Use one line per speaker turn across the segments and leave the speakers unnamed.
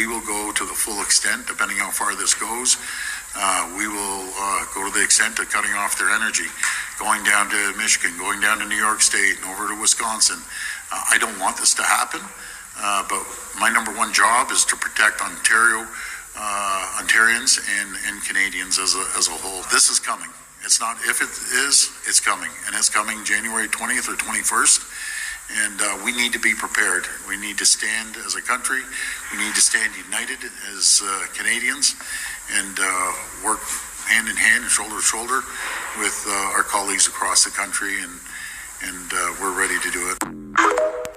we will go to the full extent, depending how far this goes. We will go to the extent of cutting off their energy, going down to Michigan, going down to New York State, and over to Wisconsin. I don't want this to happen, but my number one job is to protect Ontarians and Canadians as a whole. This is coming. It's not if it is, it's coming. And it's coming January 20th or 21st. And we need to be prepared. We need to stand as a country. We need to stand united as Canadians and work hand in hand and shoulder to shoulder with our colleagues across the country. And we're ready to do it.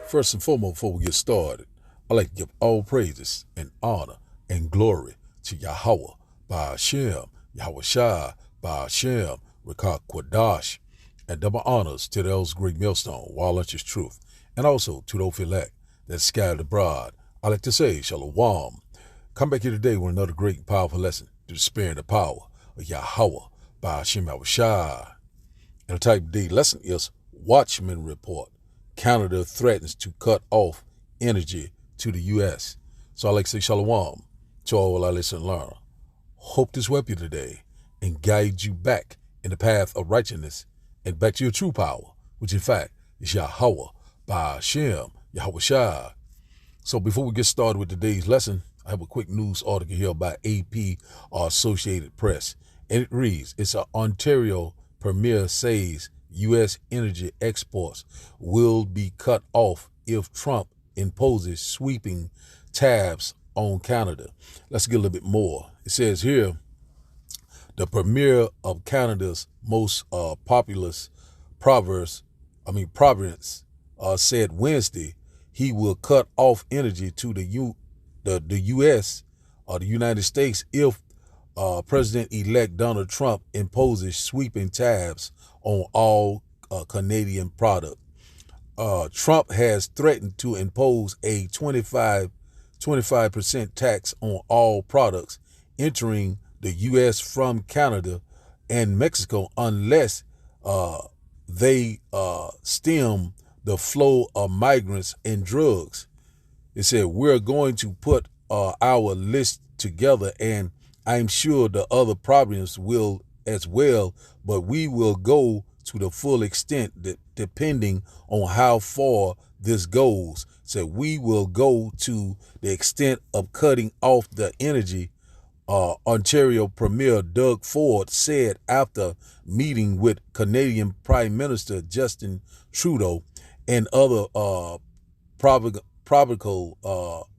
First and foremost, before we get started, I'd like to give all praises and honor and glory to Yahweh, Ba'ashem, Yahweh Shai, Ba'ashem, Rekah Kwadash, and double honors to those great millstone, while is truth, and also to those elect that scattered abroad. I like to say, Shalom. Come back here today with another great and powerful lesson to the spirit and the power of Yahweh, Ba'ashem, Yahweh Shai. And the type of day lesson is Watchman report. Canada threatens to cut off energy to the U.S. So I like to say Shalom to all our listeners and learners. Hope this will help you today and guide you back in the path of righteousness and back to your true power, which in fact is Yahweh, Ba'ashem, Yahweh Shai. So before we get started with today's lesson, I have a quick news article here by AP or Associated Press. And it reads, it's an Ontario Premier says U.S. energy exports will be cut off if Trump imposes sweeping tabs on Canada. Let's get a little bit more. It says here, the premier of Canada's most populous province said Wednesday he will cut off energy to the U.S. or the United States if President-elect Donald Trump imposes sweeping tabs on all Canadian products. Trump has threatened to impose a 25% tax on all products entering the U.S. from Canada and Mexico unless they stem the flow of migrants and drugs. It said, we're going to put our list together, and I'm sure the other provinces will as well, but we will go to the full extent that depending on how far this goes. So we will go to the extent of cutting off the energy, Ontario Premier Doug Ford said after meeting with Canadian Prime Minister Justin Trudeau and other provincial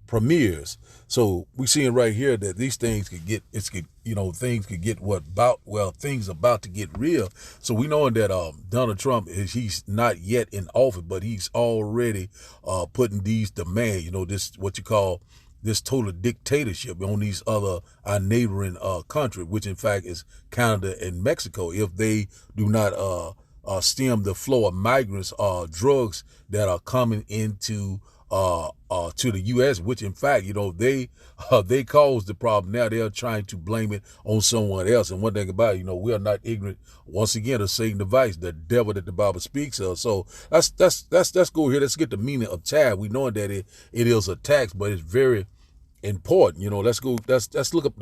premiers. So we're seeing right here that these things things about to get real. So we know that Donald Trump he's not yet in office, but he's already putting these demands, this what you call this total dictatorship on these other our neighboring country, which in fact is Canada and Mexico, if they do not stem the flow of migrants or drugs that are coming into to the U.S., which in fact, they caused the problem. Now they're trying to blame it on someone else. And one thing about it, we are not ignorant, once again, of Satan's device, the devil that the Bible speaks of. So let's go here. Let's get the meaning of tab. We know that it is a tax, but it's very important. Let's look up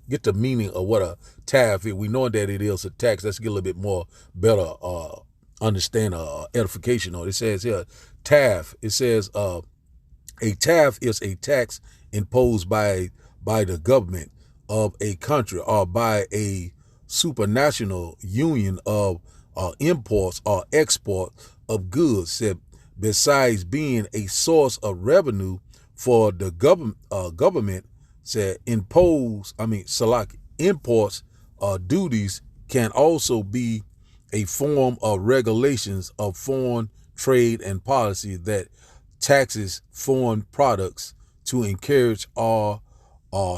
get the meaning of what a tariff is. We know that it is a tax. Let's get a little bit more better understand edification on it. It says here, tariff. It says a tariff is a tax imposed by the government of a country or by a supranational union of imports or export of goods. Said besides being a source of revenue for the government, said imports duties can also be a form of regulations of foreign trade and policy that taxes foreign products to encourage or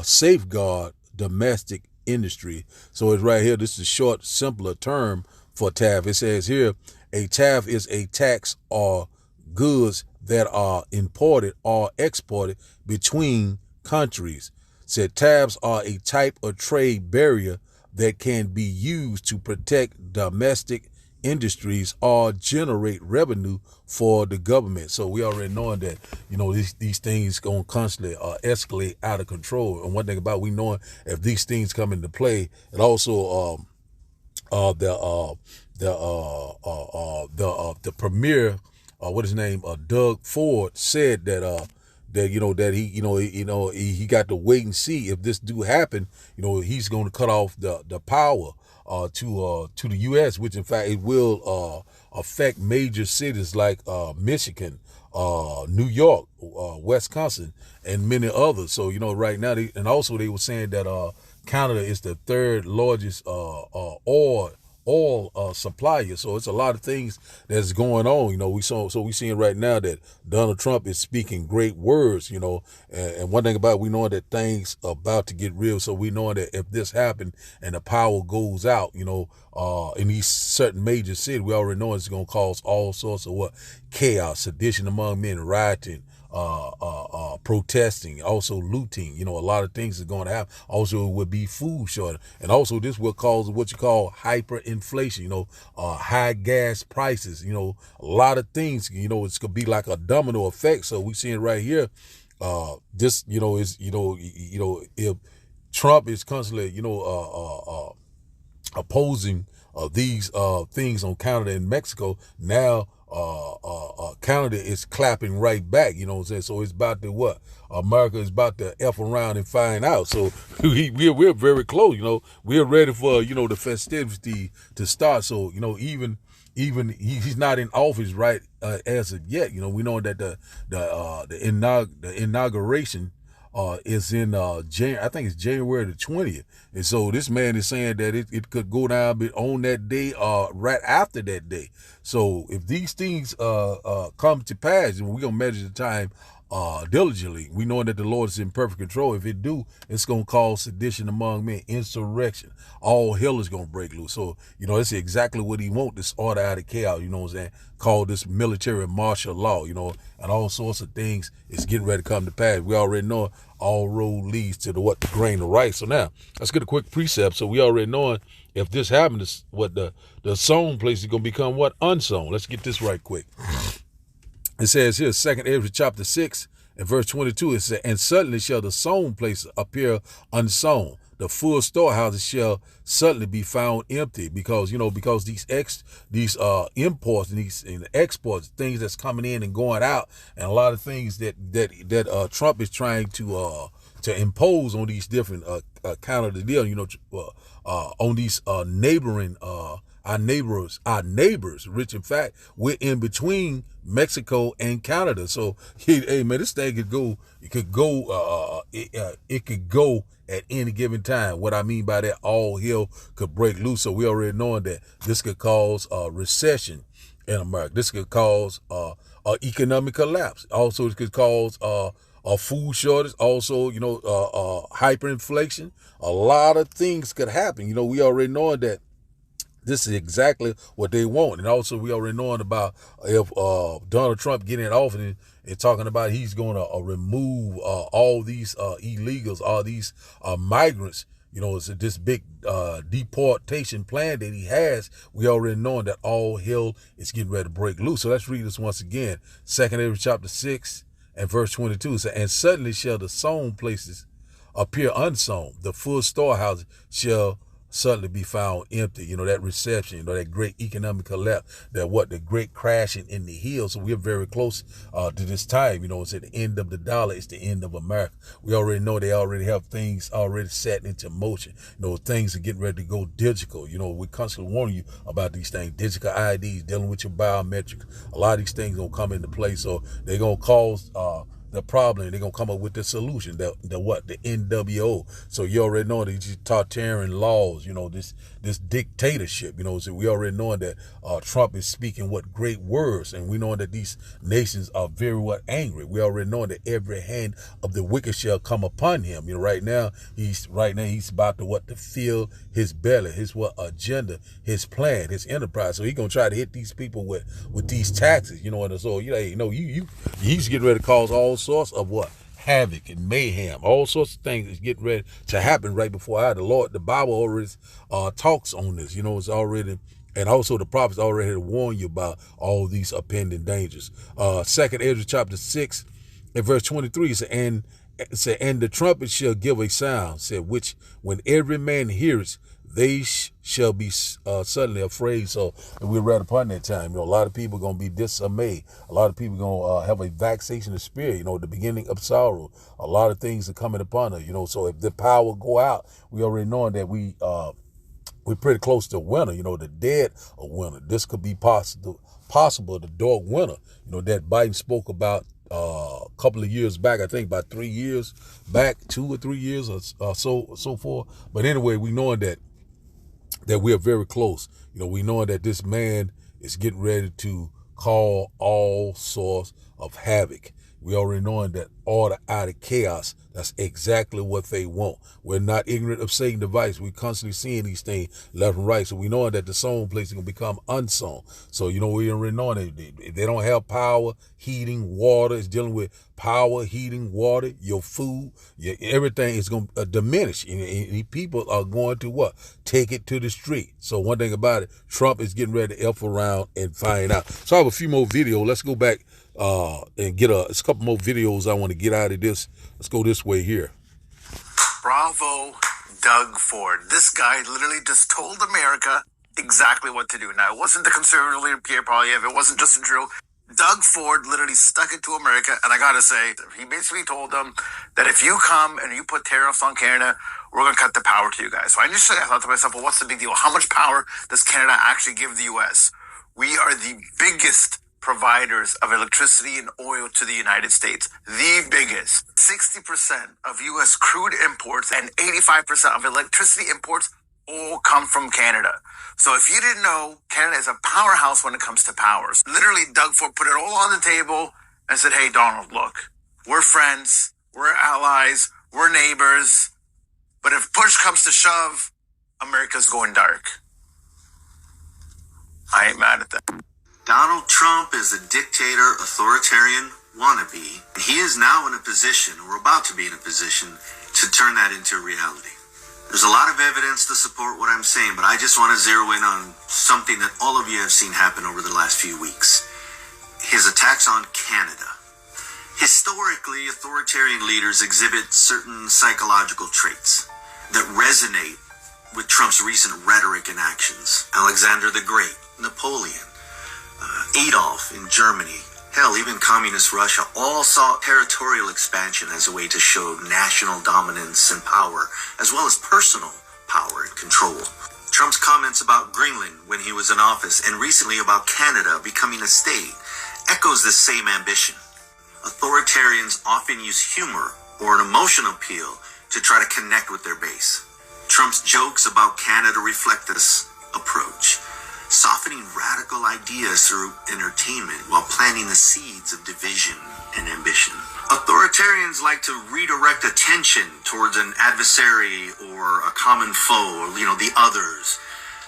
safeguard domestic industry. So it's right here. This is a short, simpler term for tariff. It says here, a tariff is a tax or goods that are imported or exported between countries. Said tariffs are a type of trade barrier that can be used to protect domestic industries or generate revenue for the government. So we already knowing that, these things going to constantly escalate out of control. And one thing about we knowing if these things come into play, it also the premier, what his name, Doug Ford said that he got to wait and see if this do happen. He's going to cut off the power to the U.S., which in fact it will affect major cities like Michigan, New York, Wisconsin, and many others. So right now, and also they were saying that Canada is the third largest oil supplier. So it's a lot of things that's going on. We seeing right now that Donald Trump is speaking great words. And one thing about it, we know that things are about to get real. So we know that if this happened and the power goes out, in these certain major cities, we already know it's going to cause all sorts of chaos, sedition among men, rioting, protesting, also looting. A lot of things are going to happen. Also, it would be food shortage, and also this will cause what you call hyperinflation. High gas prices. A lot of things. It's gonna be like a domino effect. So we seeing right here. This is if Trump is constantly opposing these things on Canada and Mexico. Now Canada is clapping right back, what I'm saying? So it's about to what? America is about to F around and find out. So we're very close, we're ready for, the festivity to start. So, even he's not in office right as of yet. We know that the inauguration is in I think it's January the 20th. And so this man is saying that it could go down on that day right after that day. So if these things come to pass, and we're going to measure the time diligently, we know that the Lord is in perfect control. If it do, it's going to cause sedition among men, insurrection. All hell is going to break loose. So, that's exactly what he wants, this order out of chaos, what I'm saying? Called this military martial law, and all sorts of things is getting ready to come to pass. We already know all road leads to the grain of rice. So now let's get a quick precept. So we already knowing if this happens, what the sown place is going to become what? Unsown. Let's get this right quick. It says here, 2nd Ezra chapter 6 and verse 22, it says, and suddenly shall the sown place appear unsown. The full storehouses shall suddenly be found empty, because these imports and these exports, things that's coming in and going out, and a lot of things that Trump is trying to impose on these different kind of the deal, on these neighboring our neighbors, which in fact we're in between Mexico and Canada. So hey man, this thing it could go at any given time. What I mean by that, all hell could break loose. So we already knowing that this could cause a recession in America. This could cause economic collapse. Also, it could cause a food shortage. Also, hyperinflation. A lot of things could happen. We already knowing that this is exactly what they want. And also, we already knowing about if Donald Trump getting in office and talking about he's going to remove all these illegals, all these migrants. It's this big deportation plan that he has. We already knowing that all hell is getting ready to break loose. So let's read this once again. 2nd Ezra chapter 6 and verse 22. So, and suddenly shall the sown places appear unsown. The full storehouses shall suddenly be found empty. That reception, that great economic collapse, the great crashing in the hills. So we're very close to this time. It's at the end of the dollar. It's the end of America. We already know they already have things already set into motion. Things are getting ready to go digital. We constantly warning you about these things. Digital IDs, dealing with your biometric. A lot of these things gonna come into play. So they're gonna cause the problem. They're gonna come up with the solution. The NWO. So you already know these totalitarian laws. This dictatorship. So we already know that Trump is speaking great words, and we know that these nations are very angry. We already know that every hand of the wicked shall come upon him. Right now he's about to fill his belly, his agenda, his plan, his enterprise. So he's gonna try to hit these people with these taxes. And so he's getting ready to cause all sorts of havoc and mayhem. All sorts of things is getting ready to happen right before the Bible already talks on this. It's already And also the prophets already had warned you about all these impending dangers. Second Ezra chapter 6 and verse 23 said, and the trumpet shall give a sound, said, which when every man hears, they shall be suddenly afraid. So, and we read upon that time, a lot of people are going to be dismayed. A lot of people are going to have a vexation of spirit, the beginning of sorrow. A lot of things are coming upon us, so if the power go out, we already knowing that we're pretty close to winter, the dead of winter. This could be possible, the dark winter, that Biden spoke about a couple of years back, I think about 3 years back, 2 or 3 years or so forth. But anyway, we knowing that we are very close. We knowing that this man is getting ready to call all sorts of havoc. We already knowing that order out of chaos, that's exactly what they want. We're not ignorant of Satan's device. We're constantly seeing these things left and right. So we knowing that the sown place is going to become unsown. So, we already knowing that they don't have power, heating, water. It's dealing with power, heating, water, your food, everything is going to diminish. And people are going to what? Take it to the street. So one thing about it, Trump is getting ready to F around and find out. So I have a few more videos. Let's go back and get a couple more videos I want to get out of this. Let's go this way here.
Bravo, Doug Ford. This guy literally just told America exactly what to do. Now, it wasn't the conservative leader, Pierre Poilievre. It wasn't Justin Trudeau. Doug Ford literally stuck it to America. And I got to say, he basically told them that if you come and you put tariffs on Canada, we're going to cut the power to you guys. So I thought to myself, well, what's the big deal? How much power does Canada actually give the U.S.? We are the biggest providers of electricity and oil to the United States. The biggest. 60% of U.S. crude imports and 85% of electricity imports all come from Canada. So if you didn't know, Canada is a powerhouse when it comes to powers. Literally, Doug Ford put it all on the table and said, hey, Donald, look, we're friends, we're allies, we're neighbors, but if push comes to shove, America's going dark. I ain't mad at that.
Donald Trump is a dictator, authoritarian wannabe. He is now in a position, or about to be in a position, to turn that into reality. There's a lot of evidence to support what I'm saying, but I just want to zero in on something that all of you have seen happen over the last few weeks. His attacks on Canada. Historically, authoritarian leaders exhibit certain psychological traits that resonate with Trump's recent rhetoric and actions. Alexander the Great, Napoleon, Adolf in Germany, hell, even communist Russia, all saw territorial expansion as a way to show national dominance and power, as well as personal power and control. Trump's comments about Greenland when he was in office, and recently about Canada becoming a state, echoes this same ambition. Authoritarians often use humor or an emotional appeal to try to connect with their base. Trump's jokes about Canada reflect this approach, softening radical ideas through entertainment while planting the seeds of division and ambition. Authoritarians like to redirect attention towards an adversary or a common foe, or, the others.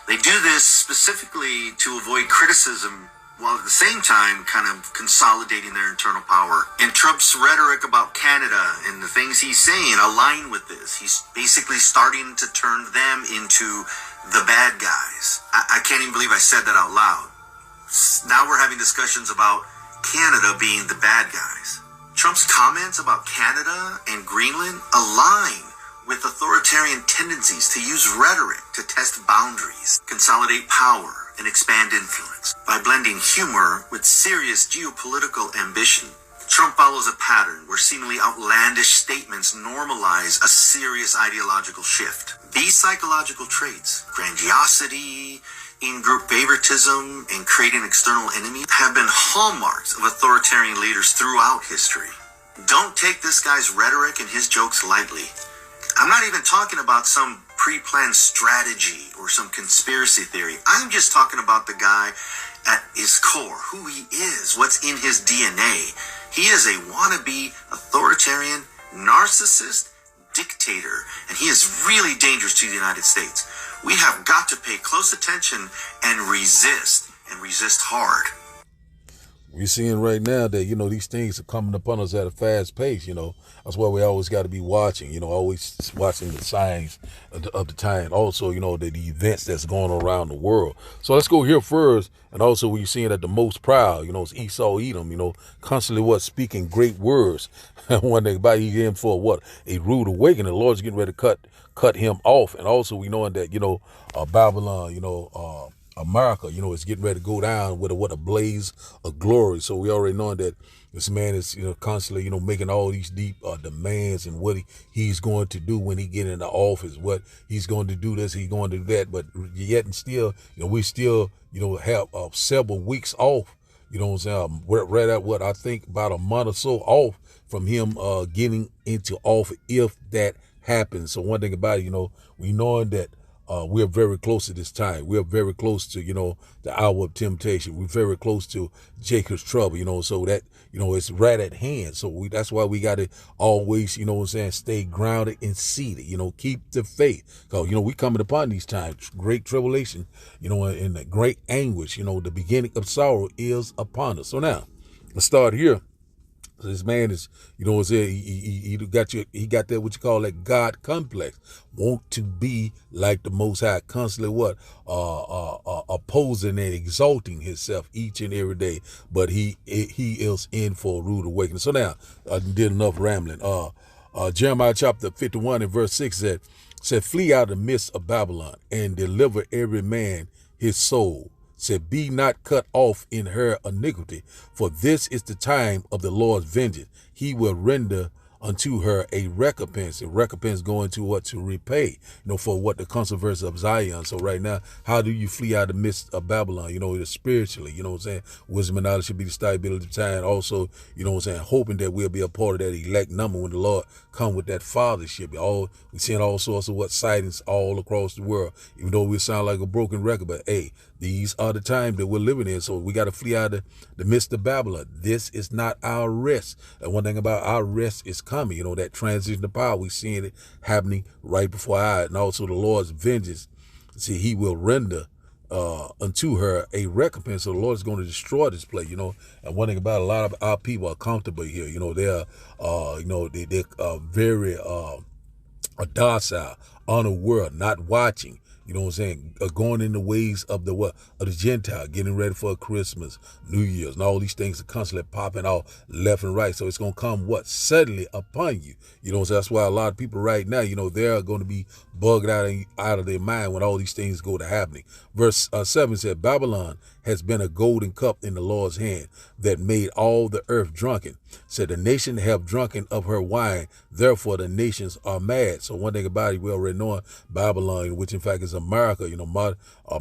They do this specifically to avoid criticism while at the same time kind of consolidating their internal power. And Trump's rhetoric about Canada and the things he's saying align with this. He's basically starting to turn them into the bad guys. I can't even believe I said that out loud. Now we're having discussions about Canada being the bad guys. Trump's comments about Canada and Greenland align with authoritarian tendencies to use rhetoric to test boundaries, consolidate power, and expand influence. By blending humor with serious geopolitical ambition, Trump follows a pattern where seemingly outlandish statements normalize a serious ideological shift. These psychological traits, grandiosity, in-group favoritism, and creating external enemies, have been hallmarks of authoritarian leaders throughout history. Don't take this guy's rhetoric and his jokes lightly. I'm not even talking about some pre-planned strategy or some conspiracy theory. I'm just talking about the guy at his core, who he is, what's in his DNA. He is a wannabe authoritarian, narcissist, dictator, and he is really dangerous to the United States. We have got to pay close attention and resist hard.
We're seeing right now that, these things are coming upon us at a fast pace, That's why we always got to be watching, always watching the signs of the time. Also, the events that's going on around the world. So let's go here first. And also we're seeing that the most proud, it's Esau Edom, constantly speaking great words. One thing about he in for a rude awakening. The Lord's getting ready to cut him off. And also we knowing that, Babylon, America, is getting ready to go down with a blaze of glory. So we already know that this man is, constantly, making all these deep demands and what he's going to do when he get into office, what he's going to do this, he's going to do that. But yet and still, we still, have several weeks off. You know what I'm saying? We're right at I think about a month or so off from him getting into office, if that happens. So one thing about it, we knowing that we're very close to this time. We're very close to, the hour of temptation. We're very close to Jacob's trouble, so that, it's right at hand. So that's why we got to always, stay grounded and seated, keep the faith. Because, we coming upon these times, great tribulation, and the great anguish, the beginning of sorrow is upon us. So now, let's start here. So this man is, he got that what you call that God complex. Want to be like the Most High, constantly opposing and exalting himself each and every day. But he is in for a rude awakening. So now I did enough rambling. Jeremiah chapter 51 and verse 6 said, flee out of the midst of Babylon and deliver every man his soul. Said, be not cut off in her iniquity, for this is the time of the Lord's vengeance. He will render unto her a recompense going to what? To repay, for what? The controversy of Zion. So right now, how do you flee out of the midst of Babylon? Spiritually, wisdom and knowledge should be the stability of time. Also, hoping that we'll be a part of that elect number when the Lord come with that fathership. We're seeing all sorts of sightings all across the world, even though we sound like a broken record, but hey, these are the times that we're living in. So we got to flee out of the midst of Babylon. This is not our rest. And one thing about our rest is coming, that transition to power. We're seeing it happening right before our eyes. And also the Lord's vengeance. See, he will render unto her a recompense. So the Lord is going to destroy this place, And one thing about a lot of our people are comfortable here. They're very docile, unaware, not watching. Going in the ways of the Gentile, getting ready for Christmas, New Year's, and all these things are constantly popping off left and right. So it's going to come suddenly upon you. So that's why a lot of people right now, they're going to be bugged out of their mind when all these things go to happening. Verse 7 said, Babylon has been a golden cup in the Lord's hand that made all the earth drunken. Said the nation have drunken of her wine, therefore the nations are mad. So one thing about it, we already know Babylon, which in fact is America,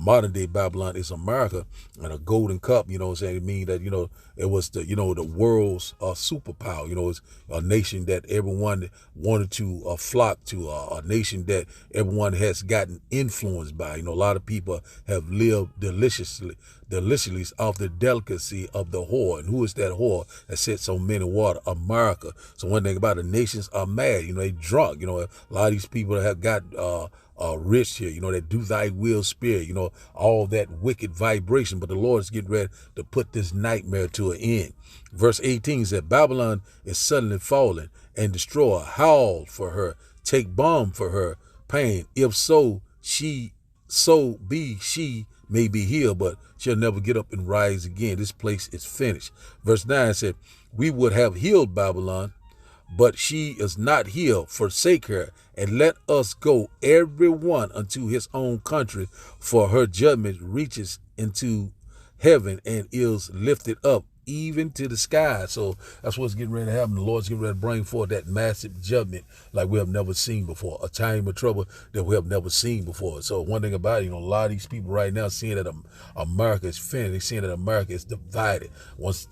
modern day Babylon is America, and a golden cup, it means that, it was the world's superpower, it's a nation that everyone wanted to flock to, a nation that everyone has gotten influenced by. A lot of people have lived deliciously off the delicacy of the whore. And who is that whore that sits on men and water? America. So one thing about it, the nations are mad, they drunk, a lot of these people have got rich here, that do thy will spirit, all that wicked vibration. But the Lord is getting ready to put this nightmare to an end. Verse 18 said, Babylon is suddenly fallen and destroy. Howl for her, take balm for her pain. If so, she may be healed, but she'll never get up and rise again. This place is finished. Verse 9 said, we would have healed Babylon, but she is not healed. Forsake her, and let us go, every one unto his own country, for her judgment reaches into heaven and is lifted up even to the sky. So that's what's getting ready to happen. The Lord's getting ready to bring forth that massive judgment like we have never seen before, a time of trouble that we have never seen before. So one thing about it, a lot of these people right now seeing that America is finished, they're seeing that America is divided. Once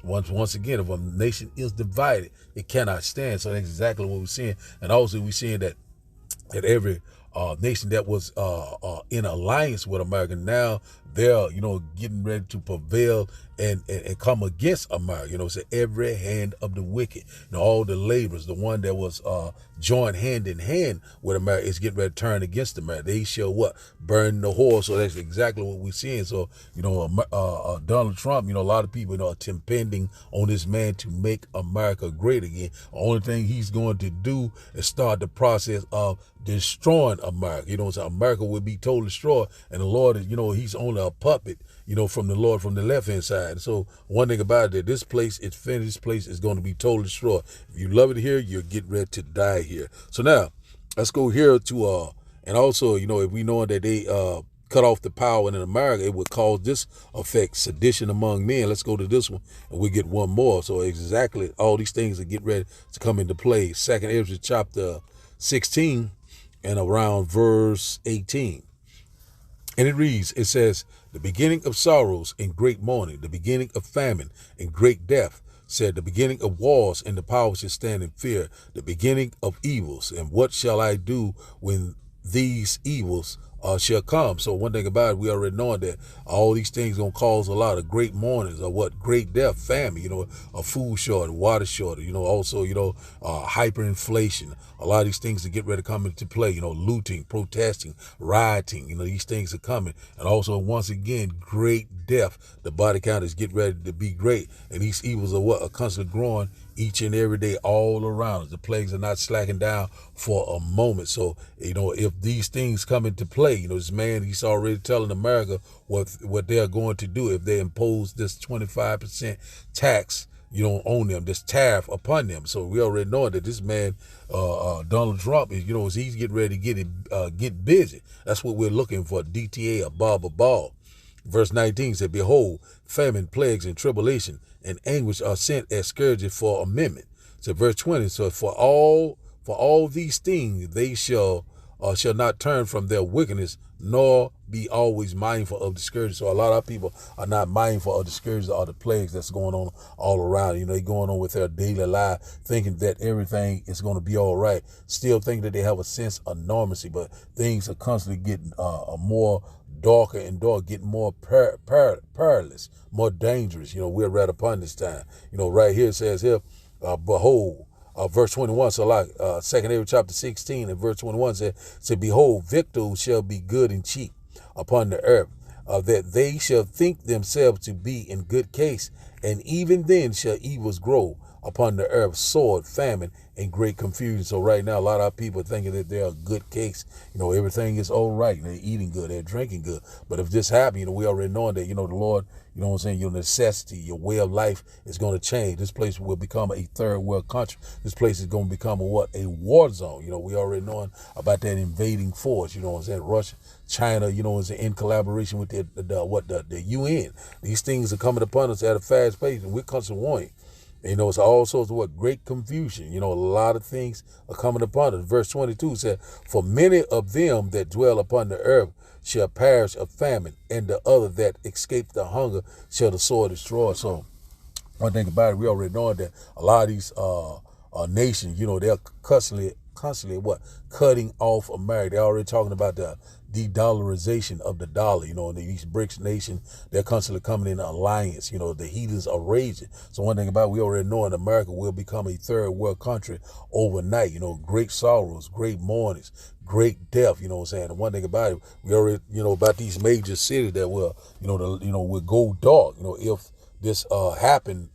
again, if a nation is divided, it cannot stand. So that's exactly what we're seeing. And also we're seeing that every nation that was in alliance with America, now they're getting ready to prevail and come against America. Say every hand of the wicked, all the laborers, the one that was joined hand in hand with America is getting ready to turn against America. They shall what? Burn the whore. So that's exactly what we're seeing. So, Donald Trump, a lot of people, are depending on this man to make America great again. The only thing he's going to do is start the process of destroying America. So America will be totally destroyed. And the Lord is, he's only a puppet, from the Lord from the left-hand side. So one thing about it, this place is finished. This place is going to be totally destroyed. If you love it here, you'll get ready to die here. So now, let's go here to, and also, if we know that they cut off the power in America, it would cause this effect, sedition among men. Let's go to this one, and we get one more. So exactly all these things are get ready to come into play. 2nd Ezra chapter 16 and around verse 18. And it reads, it says, the beginning of sorrows and great mourning, the beginning of famine and great death, said the beginning of wars and the powers shall stand in fear, the beginning of evils. And what shall I do when these evils shall come? So one thing about it, we already know that all these things going to cause a lot of great mournings, or what? Great death, famine, a food shortage, water shortage, also, hyperinflation. A lot of these things that get ready to come into play, looting, protesting, rioting, these things are coming. And also, once again, great death. The body count is getting ready to be great. And these evils are what? Are constantly growing each and every day all around us. The plagues are not slacking down for a moment. So, if these things come into play, this man, he's already telling America what they're going to do if they impose this 25% tax, on them, this tariff upon them. So we already know that this man, Donald Trump, is, he's getting ready to get busy. That's what we're looking for. DTA, a ball. Verse 19 said, behold, famine, plagues, and tribulation, and anguish are sent as scourges for amendment. So verse 20, so for all these things they shall not turn from their wickedness, nor be always mindful of the scourges. So a lot of people are not mindful of the scourges or the plagues that's going on all around. They're going on with their daily life, thinking that everything is going to be all right, still thinking that they have a sense of normalcy, but things are constantly getting more darker and darker, getting more perilous, more dangerous. We're right upon this time. Right here it says here, behold, verse 21, so like 2nd Ezra chapter 16 and verse 21 said, behold, victuals shall be good and cheap upon the earth, that they shall think themselves to be in good case, and even then shall evils grow upon the earth, sword, famine, and great confusion. So right now, a lot of people are thinking that they're a good case. Everything is all right. They're eating good. They're drinking good. But if this happens, we already know that, the Lord, your necessity, your way of life is going to change. This place will become a third world country. This place is going to become a war zone. We already knowing about that invading force, Russia, China, in collaboration with the UN. These things are coming upon us at a fast pace, and we're constantly warning. It's all sorts of great confusion. A lot of things are coming upon us. Verse 22 said, for many of them that dwell upon the earth shall perish of famine, and the other that escape the hunger shall the sword destroy. So one thing about it, we already know that a lot of these nations, they're constantly cutting off America. They're already talking about the de-dollarization of the dollar. These BRICS nations, they're constantly coming in alliance. The heathens are raging. So one thing about it, we already know that America will become a third world country overnight. Great sorrows, great mournings, great death. And one thing about it, we already, about these major cities that will, will go dark. If this happened,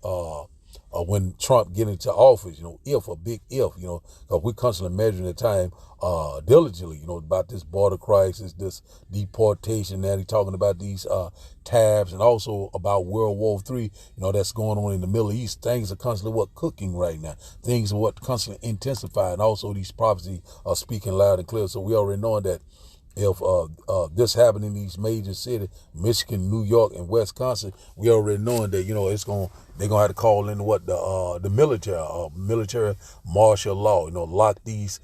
when Trump get into office, if a big if, because we're constantly measuring the time diligently, about this border crisis, this deportation. Now he's talking about these tabs, and also about World War III, that's going on in the Middle East. Things are constantly cooking right now. Things are constantly intensifying. Also, these prophecies are speaking loud and clear. So we already know that if this happened in these major cities, Michigan, New York, and Wisconsin, we already knowing that they're gonna have to call in the military martial law, lock these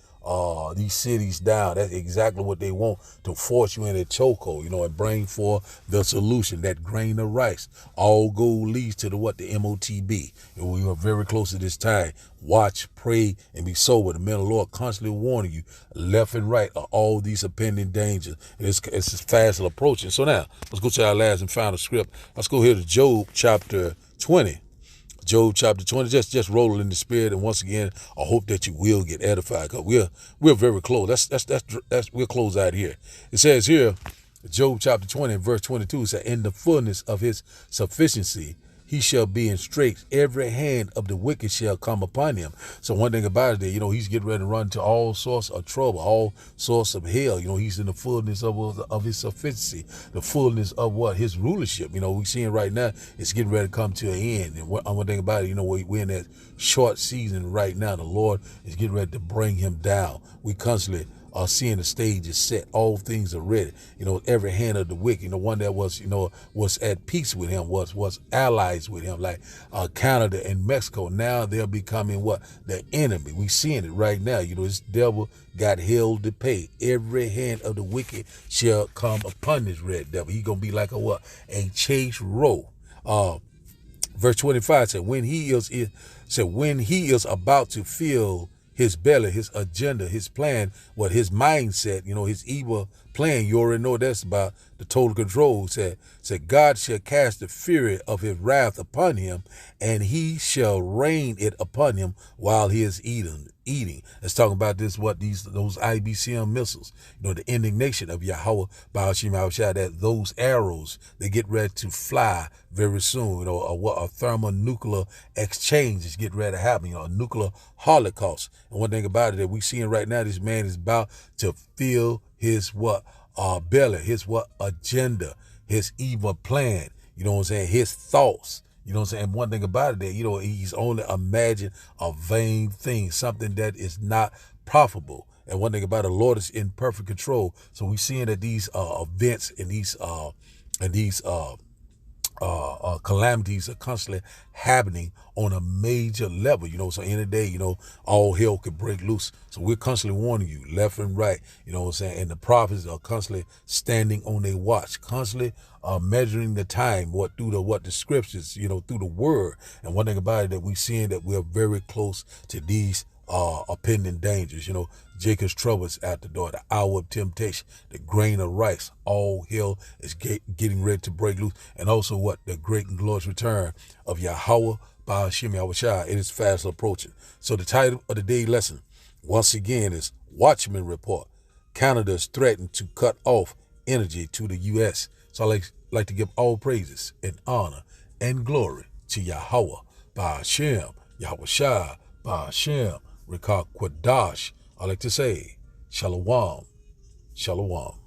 these cities down. That's exactly what they want, to force you in a chokehold, and bring forth the solution, that grain of rice. All gold leads to the MOTB. And we are very close to this time. Watch, pray, and be sober. The men of the Lord constantly warning you left and right of all these impending dangers. And it's fast approaching. So now, let's go to our last and final script. Let's go here to Job chapter 20. Job chapter 20, just roll in the spirit, and once again, I hope that you will get edified, because we're very close. We'll close out here. It says here, Job chapter 20, verse 22, it says, in the fullness of his sufficiency, he shall be in straits. Every hand of the wicked shall come upon him. So one thing about it, he's getting ready to run to all sorts of trouble, all sorts of hell. He's in the fullness of his sufficiency, the fullness of his rulership. We're seeing right now, it's getting ready to come to an end. And one thing about it, we're in that short season right now. The Lord is getting ready to bring him down. We constantly are seeing the stage is set. All things are ready. Every hand of the wicked, one that was, was at peace with him, was allies with him, like Canada and Mexico. Now they're becoming the enemy. We seeing it right now. This devil got hell to pay. Every hand of the wicked shall come upon this red devil. He gonna be like a chase row. Verse 25 said, when he is about to fill his belly, his agenda, his plan, his mindset, his evil plan, you already know that's about the total control. Said God shall cast the fury of his wrath upon him, and he shall rain it upon him while he is eating. Let's talk about this, those IBCM missiles, the indignation of Yahweh Ba'ashim Yahushua, that those arrows, they get ready to fly very soon. A thermonuclear exchange is getting ready to happen, a nuclear holocaust. And one thing about it that we seeing right now, this man is about to fill his belly, his agenda, his evil plan, his thoughts. And one thing about it, that, he's only imagined a vain thing, something that is not profitable. And one thing about it, the Lord is in perfect control. So we're seeing that these events and these calamities are constantly happening on a major level, so in the day, all hell could break loose. So we're constantly warning you left and right, and the prophets are constantly standing on their watch, constantly measuring the time, through the scriptures, through the word. And one thing about it, that we're seeing that we're very close to these impending dangers. Jacob's trouble is at the door, the hour of temptation, the grain of rice, all hell is getting ready to break loose. And also the great and glorious return of Yahweh Ba'ashim Yahushua. It is fast approaching. So the title of the day lesson, once again, is Watchman Report. Canada is threatened to cut off energy to the U.S. So I like to give all praises and honor and glory to Yahweh Ba'ashim Yahushua Ba'ashim Rekah Kwadash. I like to say, Shalom, Shalom.